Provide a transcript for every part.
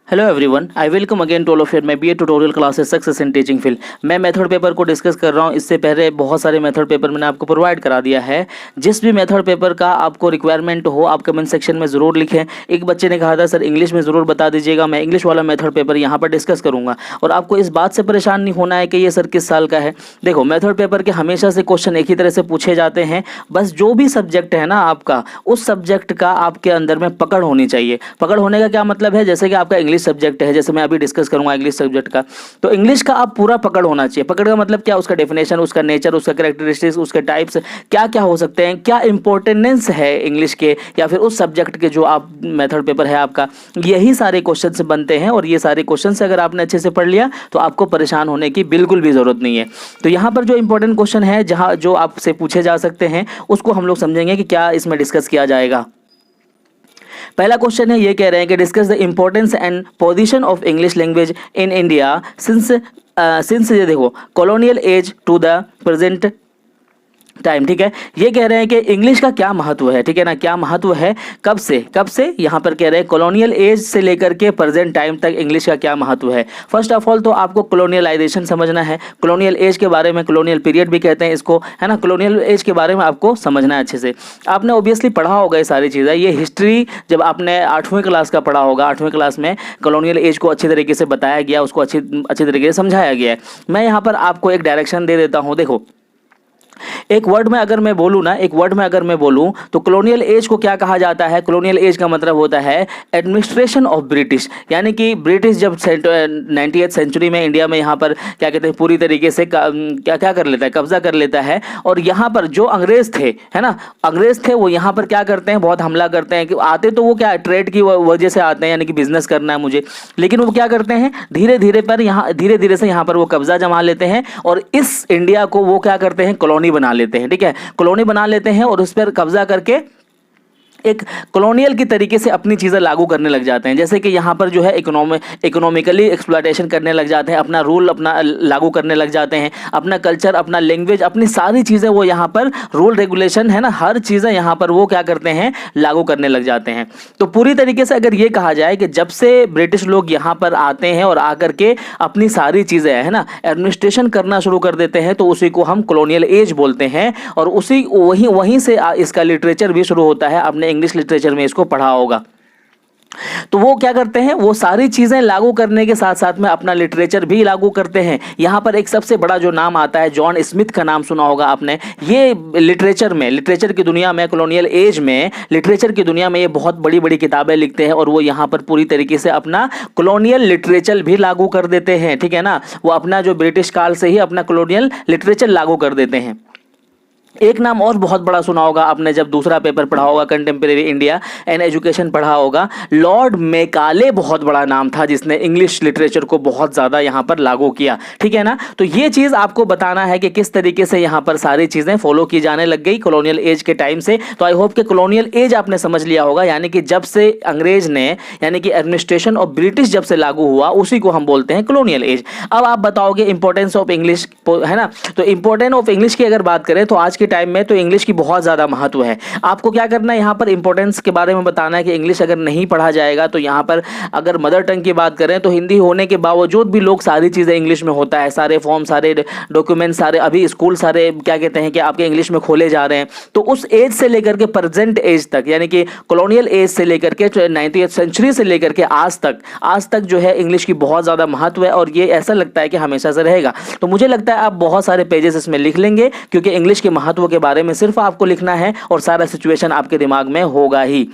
Hello everyone, I welcome again to all of my BA tutorial classes success in teaching field. मैं method paper को discuss कर रहा हूं। इससे पहले बहुत सारे मेथड पेपर मैंने आपको प्रोवाइड करा दिया है। जिस भी मेथड पेपर का आपको रिक्वायरमेंट हो आप कमेंट सेक्शन में ज़रूर लिखें। एक बच्चे ने कहा था सर इंग्लिश में ज़रूर बता दीजिएगा, मैं इंग्लिश वाला मेथड पेपर यहाँ पर डिस्कस करूँगा। और आपको इस बात से परेशान नहीं होना है कि ये सर किस साल का है। देखो, मेथड पेपर के हमेशा से क्वेश्चन एक ही तरह से पूछे जाते हैं। बस जो भी सब्जेक्ट है ना आपका, उस सब्जेक्ट का आपके अंदर में पकड़ होनी चाहिए। पकड़ होने का क्या मतलब है, जैसे कि आपका इंग्लिश सब्जेक्ट है, जैसे मैं अभी डिस्कस करूंगा इंग्लिश सब्जेक्ट का, तो इंग्लिश का आप पूरा पकड़ होना चाहिए। पकड़ का मतलब क्या, उसका डेफिनेशन, उसका नेचर, उसका कैरेक्टरिस्टिक्स, उसके टाइप्स क्या क्या हो सकते हैं, क्या इंपॉर्टेंस है इंग्लिश के या फिर उस सब्जेक्ट के जो आप मेथड पेपर है आपका, यही सारे क्वेश्चन से बनते हैं। और ये सारे क्वेश्चन से अगर आपने अच्छे से पढ़ लिया तो आपको परेशान होने की बिल्कुल भी जरूरत नहीं है। तो यहाँ पर जो इंपॉर्टेंट क्वेश्चन है जहाँ जो आपसे पूछे जा सकते हैं उसको हम लोग समझेंगे कि क्या इसमें डिस्कस किया जाएगा। पहला क्वेश्चन है, ये कह रहे हैं कि discuss the importance and position of English language in India since ये देखो colonial age to the present time. ठीक है, ये कह रहे हैं कि इंग्लिश का क्या महत्व है। ठीक है ना, क्या महत्व है, कब से यहाँ पर कह रहे हैं कॉलोनियल एज से लेकर के प्रेजेंट टाइम तक इंग्लिश का क्या महत्व है। फर्स्ट ऑफ ऑल तो आपको कॉलोनियलाइजेशन समझना है। कॉलोनियल एज के बारे में, कॉलोनियल पीरियड भी कहते हैं इसको, है ना। कॉलोनियल एज के बारे में आपको समझना है अच्छे से। आपने ऑब्वियसली पढ़ा होगा ये सारी चीज़ें। ये हिस्ट्री जब आपने 8वीं क्लास का पढ़ा होगा, 8वीं क्लास में कॉलोनियल एज को अच्छी तरीके से बताया गया, उसको अच्छी तरीके से समझाया गया है। मैं यहाँ पर आपको एक डायरेक्शन दे देता हूँ। देखो, एक वर्ड में अगर मैं बोलूं तो कॉलोनियल एज को क्या कहा जाता है। कॉलोनियल एज का मतलब होता है एडमिनिस्ट्रेशन ऑफ ब्रिटिश, यानी कि ब्रिटिश जब 90th सेंचुरी में इंडिया में यहाँ पर क्या कहते हैं पूरी तरीके से क्या कर लेता है, कब्जा कर लेता है। और यहाँ पर जो अंग्रेज थे, है ना, अंग्रेज थे, वो यहाँ पर क्या करते हैं, बहुत हमला करते हैं। कि आते तो वो क्या ट्रेड की वजह से आते हैं, यानी कि बिजनेस करना है मुझे, लेकिन वो क्या करते हैं धीरे धीरे से यहाँ पर वो कब्जा जमा लेते हैं और इस इंडिया को वो क्या करते हैं कॉलोनी बना लेते हैं। ठीक है, कॉलोनी बना लेते हैं और उस पर कब्जा करके एक कॉलोनियल की तरीके से अपनी चीज़ें लागू करने लग जाते हैं। जैसे कि यहाँ पर जो है इकोनॉमिकली एक्सप्लॉयटेशन करने लग जाते हैं, अपना रूल अपना लागू करने लग जाते हैं, अपना कल्चर, अपना लैंग्वेज, अपनी सारी चीज़ें वो यहाँ पर रूल रेगुलेशन, है ना, हर चीज़ें यहाँ पर वो क्या करते हैं लागू करने लग जाते हैं। तो पूरी तरीके से अगर ये कहा जाए कि जब से ब्रिटिश लोग यहाँ पर आते हैं और आकर के अपनी सारी चीज़ें, है ना, एडमिनिस्ट्रेशन करना शुरू कर देते हैं, तो उसी को हम कॉलोनियल एज बोलते हैं। और उसी वहीं से इसका लिटरेचर भी शुरू होता है। आपने इंग्लिश लिटरेचर में इसको पढ़ा होगा। तो वो क्या करते हैं, वो सारी चीजें लागू करने के साथ साथ में अपना लिटरेचर भी लागू करते हैं। यहां पर एक सबसे बड़ा जो नाम आता है, जॉन स्मिथ का नाम सुना होगा आपने। ये लिटरेचर की दुनिया में, कॉलोनियल एज में लिटरेचर की दुनिया में ये बहुत बड़ी बड़ी किताबें लिखते हैं और वो यहां पर पूरी तरीके से अपना कॉलोनियल लिटरेचर भी लागू कर देते हैं। ठीक है ना, वो अपना जो ब्रिटिश काल से ही अपना कॉलोनियल लिटरेचर लागू कर देते हैं। एक नाम और बहुत बड़ा सुना होगा आपने जब दूसरा पेपर पढ़ा होगा, कंटेम्प्रेरी इंडिया एंड एजुकेशन पढ़ा होगा। लॉर्ड मेकाले बहुत बड़ा नाम था जिसने इंग्लिश लिटरेचर को बहुत ज़्यादा यहाँ पर लागू किया। ठीक है ना, तो ये चीज़ आपको बताना है कि किस तरीके से यहाँ पर सारी चीज़ें फॉलो की जाने लग गई कॉलोनियल एज के टाइम से। तो आई होप कि कॉलोनियल एज आपने समझ लिया होगा, यानी कि जब से अंग्रेज ने, यानी कि एडमिनिस्ट्रेशन ऑफ ब्रिटिश जब से लागू हुआ, उसी को हम बोलते हैं कॉलोनियल एज। अब आप बताओगे इंपॉर्टेंस ऑफ इंग्लिश, है ना, तो इंपॉर्टेंस ऑफ इंग्लिश की अगर बात करें तो आज के टाइम में तो इंग्लिश की बहुत ज़्यादा महत्व है। आपको क्या करना है, यहाँ पर इंपॉर्टेंस के बारे में बताना है कि इंग्लिश अगर नहीं पढ़ा जाएगा तो यहाँ पर अगर मदर टंग की बात करें तो हिंदी होने के बावजूद भी लोग सारी चीज़ें इंग्लिश में होता है, सारे फॉर्म, सारे डॉक्यूमेंट, सारे अभी स्कूल सारे क्या कहते हैं कि आपके इंग्लिश में खोले जा रहे हैं। तो उस एज से लेकर के प्रेजेंट एज तक, यानी कि कॉलोनियल एज से लेकर के 90th सेंचुरी से लेकर के आज तक जो है इंग्लिश की बहुत ज़्यादा महत्व है। और ये ऐसा लगता है कि हमेशा से रहेगा। तो मुझे लगता है आप बहुत सारे पेजेस इसमें लिख लेंगे, क्योंकि इंग्लिश के महत्व के बारे में सिर्फ आपको लिखना है और सारा सिचुएशन आपके दिमाग में होगा ही।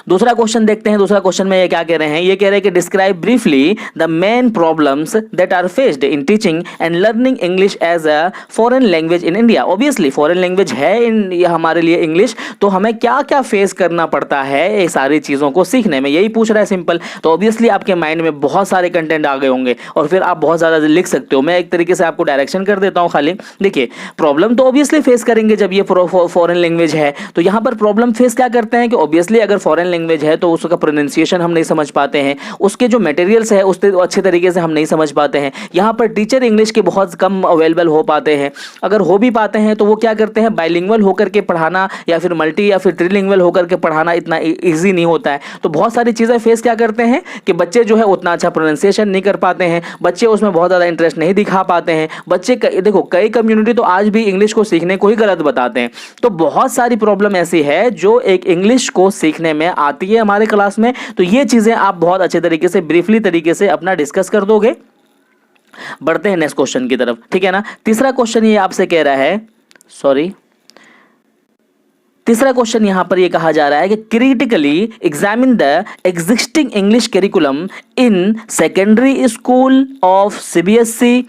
दूसरा क्वेश्चन देखते हैं। दूसरा क्वेश्चन में ये क्या कह रहे हैं, ये कह रहे हैं कि describe briefly the main problems that are faced in teaching and learning English as a foreign language in India. Obviously foreign language है ये हमारे लिए इंग्लिश, तो हमें क्या क्या फेस करना पड़ता है ये सारी चीज़ों को सीखने में, यही पूछ रहा है सिंपल। तो ऑब्वियसली आपके माइंड में बहुत सारे कंटेंट आ गए होंगे और फिर आप बहुत ज़्यादा लिख सकते हो। मैं एक तरीके से आपको डायरेक्शन कर देता हूँ खाली। देखिए, प्रॉब्लम तो ऑब्वियसली फेस करेंगे जब ये फॉरेन लैंग्वेज है। तो यहाँ पर प्रॉब्लम फेस क्या करते हैं कि ऑब्वियसली अगर फॉरेन लैंग्वेज है तो उसका प्रोनाउंसिएशन हम नहीं समझ पाते हैं, उसके जो मटेरियल्स है उससे अच्छे तरीके से हम नहीं समझ पाते हैं। यहाँ पर टीचर इंग्लिश के बहुत कम अवेलेबल हो पाते हैं, अगर हो भी पाते हैं तो वो क्या करते हैं, बाइलिंगुअल होकर के पढ़ाना या फिर मल्टी या फिर ट्रिलिंगुअल होकर के पढ़ाना इतना ईजी नहीं होता है। तो बहुत सारी चीज़ें फेस क्या करते हैं कि बच्चे जो है उतना अच्छा प्रोनाउंसिएशन नहीं कर पाते हैं, बच्चे उसमें बहुत ज़्यादा इंटरेस्ट नहीं दिखा पाते हैं। बच्चे देखो कई कम्युनिटी तो आज भी इंग्लिश को सीखने को ही गलत बताते हैं। तो बहुत सारी प्रॉब्लम ऐसी है जो एक इंग्लिश को सीखने में आती है हमारे क्लास में। तो ये चीज़ें आप बहुत अच्छे तरीके से ब्रीफली तरीके से अपना डिस्कस कर दोगे। बढ़ते हैं नेक्स्ट क्वेश्चन की तरफ, ठीक है ना। तीसरा क्वेश्चन ये आपसे कह रहा है, तीसरा क्वेश्चन यहां पर ये कहा जा रहा है कि critically examine the existing English curriculum in secondary school of CBSE,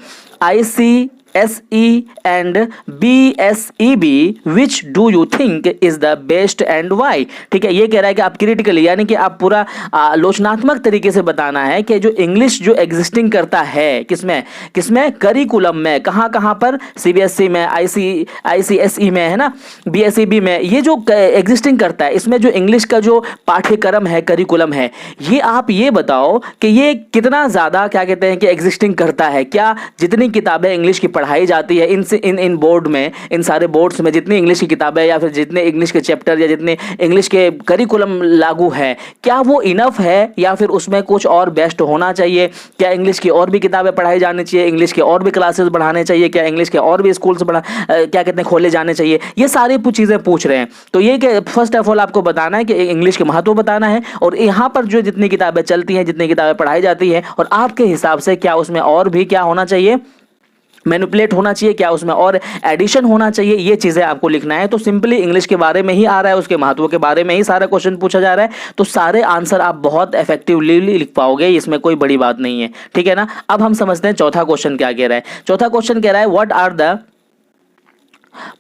ICSE and BSEB, which do you think is the best and why? ठीक है, ये कह रहा है कि आप क्रिटिकली यानी कि आप पूरा आलोचनात्मक तरीके से बताना है कि जो इंग्लिश जो एग्जिस्टिंग करता है किसमें करिकुलम में, कहाँ पर, CBSE में, ICSE में, है ना, BSEB में, ये जो एग्जिस्टिंग करता है इसमें जो इंग्लिश का जो पाठ्यक्रम है, करिकुलम है, ये आप ये बताओ कि ये कितना ज़्यादा क्या कहते हैं कि एग्जिस्टिंग करता है। क्या जितनी किताबें इंग्लिश की पढ़ाई जाती है इन बोर्ड में, इन सारे बोर्ड्स में जितनी इंग्लिश की किताबें या फिर जितने इंग्लिश के चैप्टर या जितने इंग्लिश के करिकुलम लागू है, क्या वो इनफ है या फिर उसमें कुछ और बेस्ट होना चाहिए? क्या इंग्लिश की और भी किताबें पढ़ाई जानी चाहिए, इंग्लिश के और भी क्लासेस बढ़ाने चाहिए, क्या इंग्लिश के और भी स्कूल्स क्या कहते हैं खोले जाने चाहिए? ये सारी चीज़ें पूछ रहे हैं। तो ये कि फर्स्ट ऑफ ऑल आपको बताना है कि इंग्लिश के महत्व बताना है और यहाँ पर जो जितनी किताबें चलती हैं, जितनी किताबें पढ़ाई जाती हैं, और आपके हिसाब से क्या उसमें और भी क्या होना चाहिए, मैनिपुलेट होना चाहिए, क्या उसमें और एडिशन होना चाहिए, ये चीज़ें आपको लिखना है। तो सिंपली इंग्लिश के बारे में ही आ रहा है, उसके महत्व के बारे में ही सारा क्वेश्चन पूछा जा रहा है, तो सारे आंसर आप बहुत इफेक्टिवली लिख पाओगे, इसमें कोई बड़ी बात नहीं है, ठीक है ना। अब हम समझते हैं चौथा क्वेश्चन क्या कह रहा है। चौथा क्वेश्चन कह रहा है what are the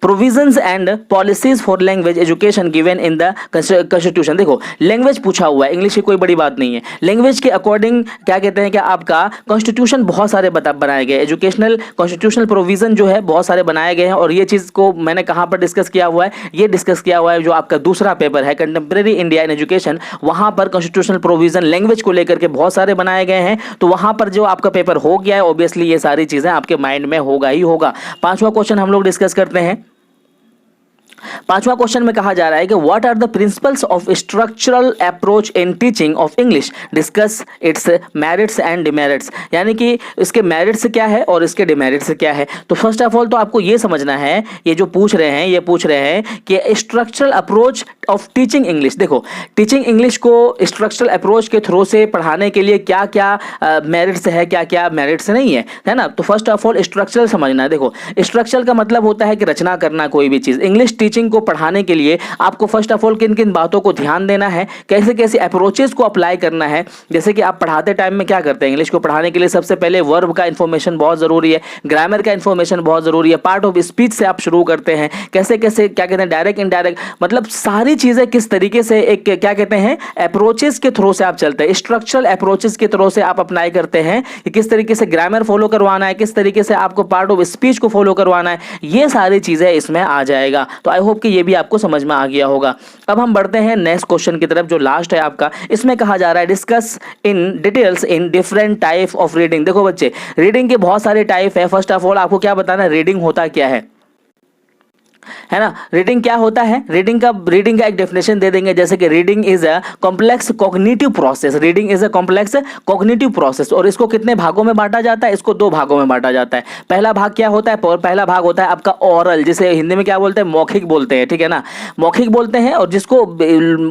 provisions and policies for language education given in the constitution. देखो लैंग्वेज पूछा हुआ है, इंग्लिश की कोई बड़ी बात नहीं है। लैंग्वेज के अकॉर्डिंग क्या कहते हैं कि आपका कॉन्स्टिट्यूशन बहुत सारे बनाए गए, एजुकेशनल कॉन्स्टिट्यूशनल प्रोविजन जो है बहुत सारे बनाए गए हैं। और ये चीज़ को मैंने कहाँ पर डिस्कस किया हुआ है, ये डिस्कस किया हुआ है जो आपका दूसरा पेपर है कंटेम्प्रेरी इंडिया इन एजुकेशन, वहाँ पर कॉन्स्टिट्यूशनल प्रोविजन लैंग्वेज को लेकर के बहुत सारे बनाए गए हैं। तो वहाँ पर जो आपका पेपर हो गया है, ऑब्वियसली ये सारी चीज़ें आपके माइंड में होगा ही होगा। पांचवा क्वेश्चन हम लोग डिस्कस करते हैं। पांचवा क्वेश्चन में कहा जा रहा है कि what are the principles of structural approach in teaching of English, discuss its merits and demerits, यानी कि इसके मेरिट्स क्या है और इसके डिमेरिट्स क्या है। तो फर्स्ट ऑफ ऑल तो आपको ये समझना है, ये जो पूछ रहे हैं ये पूछ रहे हैं कि structural approach of teaching English. देखो टीचिंग इंग्लिश को स्ट्रक्चरल अप्रोच के थ्रू से पढ़ाने के लिए क्या क्या मेरिट्स है, क्या क्या मेरिट्स नहीं है, है ना। तो फर्स्ट ऑफ ऑल स्ट्रक्चरल समझना है। देखो स्ट्रक्चरल का मतलब होता है कि रचना करना कोई भी चीज़। इंग्लिश टीचिंग को पढ़ाने के लिए आपको फर्स्ट ऑफ ऑल किन किन बातों को ध्यान देना है, कैसे कैसे अप्रोचेस को अप्लाई करना है। जैसे कि आप पढ़ाते टाइम में क्या करते हैं, इंग्लिश को पढ़ाने के लिए सबसे पहले वर्ब का इन्फॉर्मेशन बहुत जरूरी है, ग्रामर का इन्फॉर्मेशन बहुत जरूरी है, पार्ट ऑफ स्पीच से आप शुरू करते हैं, कैसे कैसे क्या कहते हैं डायरेक्ट इनडायरेक्ट, मतलब सारी चीजें किस तरीके से एक क्या कहते हैं अप्रोचेस के थ्रू से आप चलते हैं, स्ट्रक्चरल अप्रोचेस के थ्रू से आप अप्लाई करते हैं कि किस तरीके से ग्रामर फॉलो करवाना है, किस तरीके से आपको पार्ट ऑफ स्पीच को फॉलो करवाना है, ये सारी चीजें इसमें आ जाएगा। तो आई होप कि ये भी आपको समझ में आ गया होगा। अब हम बढ़ते हैं नेक्स्ट क्वेश्चन की तरफ जो लास्ट है आपका। इसमें कहा जा रहा है discuss in details in different type of reading. देखो बच्चे रीडिंग के बहुत सारे टाइप है। फर्स्ट ऑफ ऑल आपको क्या बताना है, रीडिंग होता क्या है ना, रीडिंग क्या होता है। रीडिंग का एक डेफिनेशन दे देंगे, जैसे कि reading is a complex cognitive process. Reading is a complex cognitive process. और इसको कितने भागों में बांटा जाता है, इसको दो भागों में बांटा जाता है। पहला भाग क्या होता है, पहला भाग होता है आपका ओरल, जिसे हिंदी में क्या बोलते हैं, मौखिक बोलते हैं, ठीक है ना, मौखिक बोलते हैं। और जिसको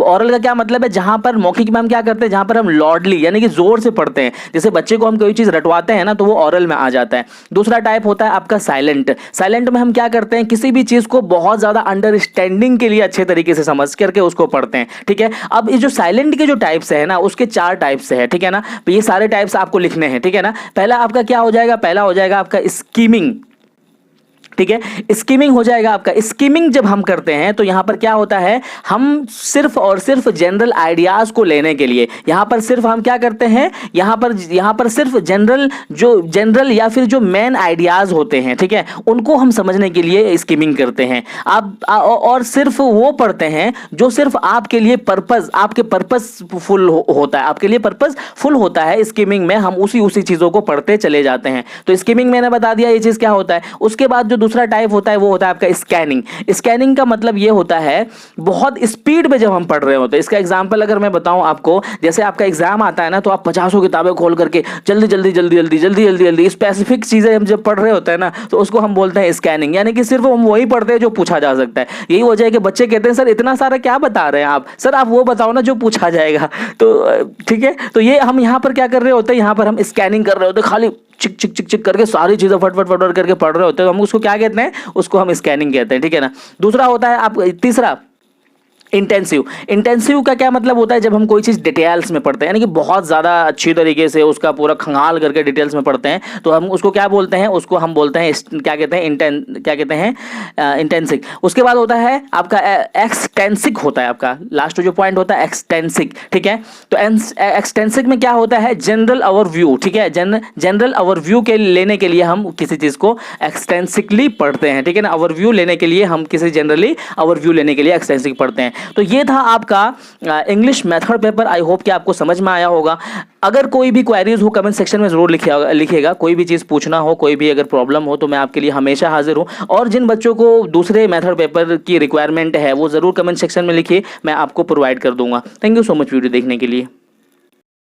ओरल का क्या मतलब है, जहां पर मौखिक में हम क्या करते हैं, जहां पर हम लॉर्डली यानी कि जोर से पढ़ते हैं, जैसे बच्चे को हम कोई चीज रटवाते हैं ना तो वो ओरल में आ जाता है। दूसरा टाइप होता है आपका साइलेंट। साइलेंट में हम क्या करते हैं, किसी भी चीज को बहुत ज्यादा अंडरस्टैंडिंग के लिए अच्छे तरीके से समझ करके उसको पढ़ते हैं, ठीक है। अब ये जो साइलेंट के जो टाइप्स है ना, उसके 4 टाइप्स है, ठीक है ना। तो ये सारे टाइप्स आपको लिखने हैं, ठीक है ना। पहला आपका क्या हो जाएगा, पहला हो जाएगा आपका स्कीमिंग, ठीक है, स्कीमिंग हो जाएगा आपका। स्कीमिंग जब हम करते हैं तो यहां पर क्या होता है, हम सिर्फ और सिर्फ जनरल आइडियाज को लेने के लिए यहां पर सिर्फ हम क्या करते हैं, यहां पर सिर्फ जनरल या फिर जो मेन आइडियाज होते हैं, ठीक है, उनको हम समझने के लिए स्कीमिंग करते हैं। और सिर्फ वो पढ़ते हैं जो सिर्फ आपके लिए आपके पर्पसफुल होता है, आपके लिए पर्पसफुल होता है। स्कीमिंग में हम उसी चीजों को पढ़ते चले जाते हैं। तो स्कीमिंग मैंने बता दिया ये चीज क्या होता है। उसके बाद जो दूसरा टाइप होता है वो होता है आपका स्कैनिंग। स्कैनिंग का मतलब ये होता है बहुत स्पीड में जब हम पढ़ रहे होते हैं। इसका एग्जांपल अगर मैं बताऊं आपको, जैसे आपका एग्जाम आता है ना, तो आप 50 किताबें खोल करके जल्दी स्पेसिफिक चीजें हम जब पढ़ रहे होते हैं ना, तो उसको हम बोलते हैं स्कैनिंग। यानी कि सिर्फ हम वही पढ़ते हैं जो पूछा जा सकता है। यही वजह है कि बच्चे कहते हैं सर इतना सारा क्या बता रहे हैं आप, सर आप वो बताओ ना जो पूछा जाएगा। तो ठीक है, तो ये हम यहाँ पर क्या कर रहे होते हैं, यहाँ पर हम स्कैनिंग कर रहे होते हैं, खाली चिक चिक चिक चिक करके सारी चीजें फटफट करके पढ़ रहे होते हैं। तो हम उसको क्या कहते हैं, उसको हम स्कैनिंग कहते हैं, ठीक है ना। दूसरा होता है आप तीसरा इंटेंसिव का क्या मतलब होता है, जब हम कोई चीज़ डिटेल्स में पढ़ते हैं, यानी कि बहुत ज़्यादा अच्छी तरीके से उसका पूरा खंगाल करके डिटेल्स में पढ़ते हैं, तो हम उसको क्या बोलते हैं, उसको हम बोलते हैं क्या कहते हैं इंटेंसिक। उसके बाद होता है आपका एक्सटेंसिक होता है आपका लास्ट जो पॉइंट होता है एक्सटेंसिक, ठीक है। तो एक्सटेंसिक में क्या होता है, जनरल ओवरव्यू, ठीक है, जनरल ओवरव्यू के लेने के लिए हम किसी चीज़ को एक्सटेंसिकली पढ़ते हैं, ठीक है ना। ओवरव्यू लेने के लिए हम किसी जनरली ओवरव्यू लेने के लिए एक्सटेंसिक पढ़ते हैं। तो ये था आपका English method paper. I hope कि आपको समझ में आया होगा। अगर कोई भी क्वेरीज हो कमेंट सेक्शन में जरूर लिखिएगा। कोई भी चीज़ पूछना हो, कोई भी अगर प्रॉब्लम हो, तो मैं आपके लिए हमेशा हाजिर हूँ। और जिन बच्चों को दूसरे मेथड पेपर की रिक्वायरमेंट है वो ज़रूर कमेंट सेक्शन में लिखिए, मैं आपको प्रोवाइड कर दूंगा। Thank you so much video देखने के लिए।